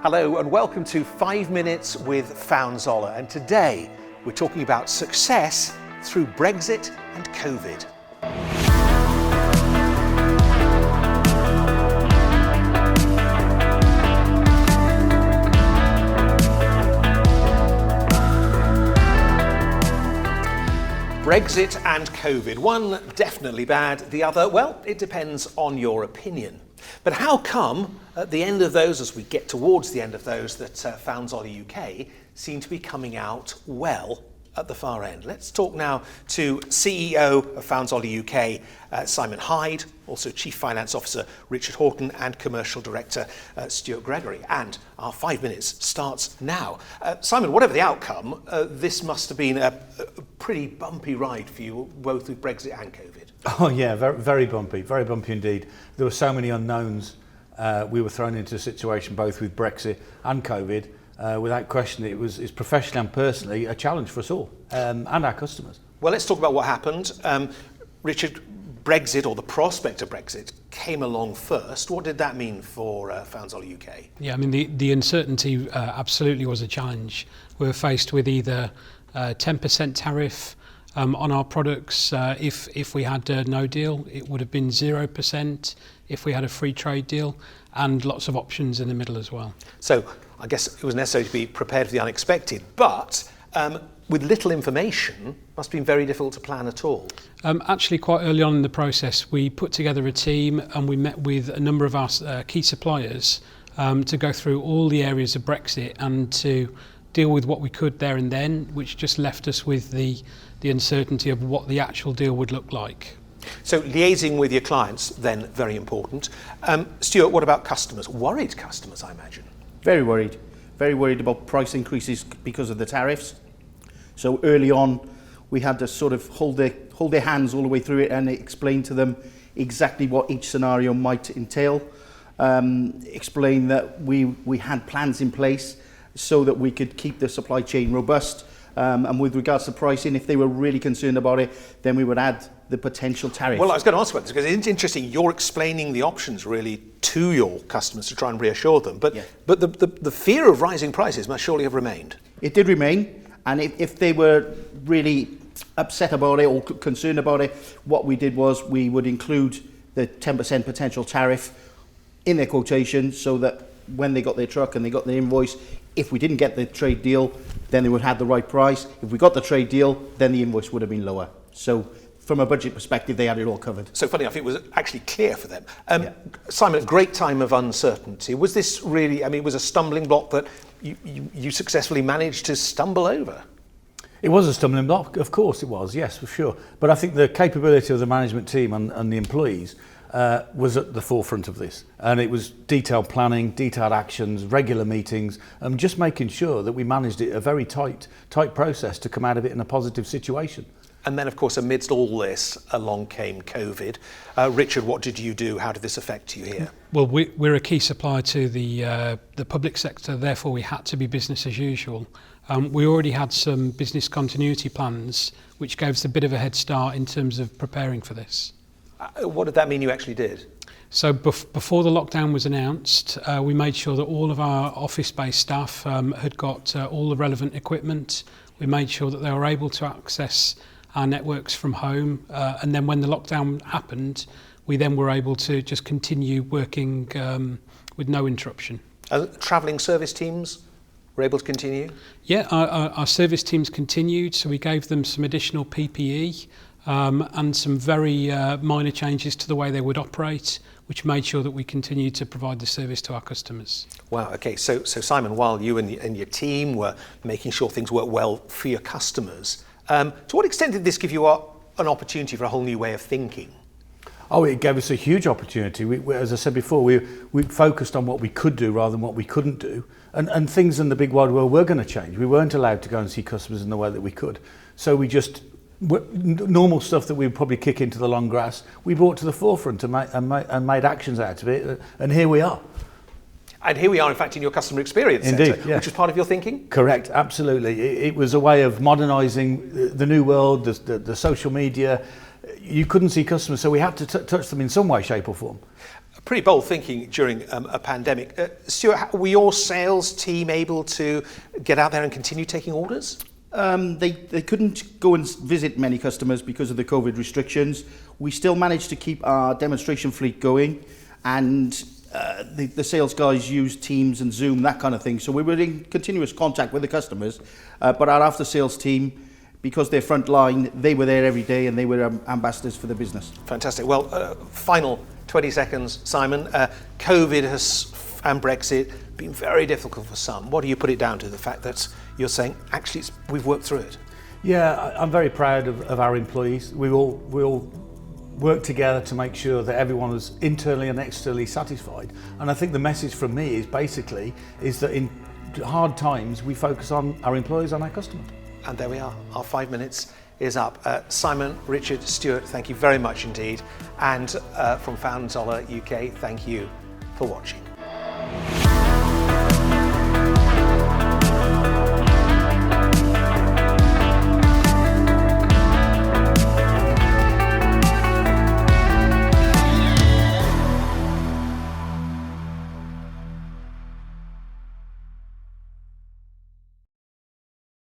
Hello and welcome to 5 Minutes with FZUK, and today we're talking about success through Brexit and Covid. Brexit and Covid, one definitely bad, the other, well, it depends on your opinion. But how come at the end of those, as we get towards the end of those, that FZUK UK seem to be coming out well at the far end? Let's talk now to CEO of FZUK UK, Simon Hyde, also Chief Finance Officer Richard Horton, and Commercial Director Stuart Gregory. And our 5 minutes starts now. Simon, whatever the outcome, this must have been a pretty bumpy ride for you, both with Brexit and Covid. Oh yeah, very bumpy indeed. There were so many unknowns. We were thrown into a situation both with Brexit and Covid. Without question, it's professionally and personally a challenge for us all and our customers. Well, let's talk about what happened. Richard, Brexit, or the prospect of Brexit, came along first. What did that mean for FZUK UK? Yeah, I mean, the uncertainty absolutely was a challenge. We were faced with either 10% tariff on our products. If we had no deal, it would have been 0%. If we had a free trade deal, and lots of options in the middle as well. So I guess it was necessary to be prepared for the unexpected, but with little information, must have been very difficult to plan at all. Actually, quite early on in the process, we put together a team and we met with a number of our key suppliers to go through all the areas of Brexit and to deal with what we could there and then, which just left us with the uncertainty of what the actual deal would look like. So liaising with your clients, then, very important. Stuart, what about customers? Worried customers, I imagine. Very worried about price increases because of the tariffs. So early on, we had to sort of hold their hands all the way through it and explain to them exactly what each scenario might entail. Explain that we had plans in place so that we could keep the supply chain robust. And with regards to pricing, if they were really concerned about it, then we would add the potential tariff. Well, I was going to ask about this because it's interesting. You're explaining the options really to your customers to try and reassure them. But the fear of rising prices must surely have remained. It did remain. And if they were really upset about it or concerned about it, what we did was we would include the 10% potential tariff in their quotation so that when they got their truck and they got their invoice, if we didn't get the trade deal, then they would have the right price. If we got the trade deal, then the invoice would have been lower. So from a budget perspective, they had it all covered. So funny enough, it was actually clear for them. Simon, a great time of uncertainty. Was this really, I mean, it was a stumbling block that you successfully managed to stumble over? It was a stumbling block, of course it was, yes, for sure. But I think the capability of the management team and the employees was at the forefront of this. And it was detailed planning, detailed actions, regular meetings, and just making sure that we managed it a very tight process to come out of it in a positive situation. And then, of course, amidst all this, along came Covid. Richard, what did you do? How did this affect you here? Well, we're a key supplier to the public sector, therefore we had to be business as usual. We already had some business continuity plans, which gave us a bit of a head start in terms of preparing for this. What did that mean you actually did? So before the lockdown was announced, we made sure that all of our office-based staff had got all the relevant equipment. We made sure that they were able to access our networks from home, and then when the lockdown happened, we then were able to just continue working with no interruption. Travelling service teams were able to continue? Yeah, our service teams continued, so we gave them some additional PPE and some very minor changes to the way they would operate, which made sure that we continued to provide the service to our customers. Wow, okay, so Simon, while you and your team were making sure things worked well for your customers, to what extent did this give you an opportunity for a whole new way of thinking? Oh, it gave us a huge opportunity. We, as I said before, we focused on what we could do rather than what we couldn't do. And things in the big wide world were going to change. We weren't allowed to go and see customers in the way that we could. So we just, normal stuff that we would probably kick into the long grass, we brought to the forefront and made actions out of it. And here we are. And here we are, in fact, in your customer experience Indeed, centre, yeah. which was part of your thinking? Correct, absolutely. It was a way of modernising the new world, the social media. You couldn't see customers, so we had to touch them in some way, shape or form. pretty bold thinking during a pandemic. Stuart, were your sales team able to get out there and continue taking orders? They couldn't go and visit many customers because of the COVID restrictions. We still managed to keep our demonstration fleet going, and the sales guys used Teams and Zoom, that kind of thing. So we were in continuous contact with the customers, but our after sales team, because they're front line, they were there every day and they were ambassadors for the business. Fantastic. Well, final 20 seconds, Simon. COVID and Brexit been very difficult for some. What do you put it down to? The fact that you're saying, actually, we've worked through it? Yeah, I'm very proud of our employees. We all worked together to make sure that everyone was internally and externally satisfied. And I think the message from me is that in hard times, we focus on our employees and our customers. And there we are. Our 5 minutes is up. Simon, Richard, Stuart, thank you very much indeed. And from Found Zoller UK, thank you for watching.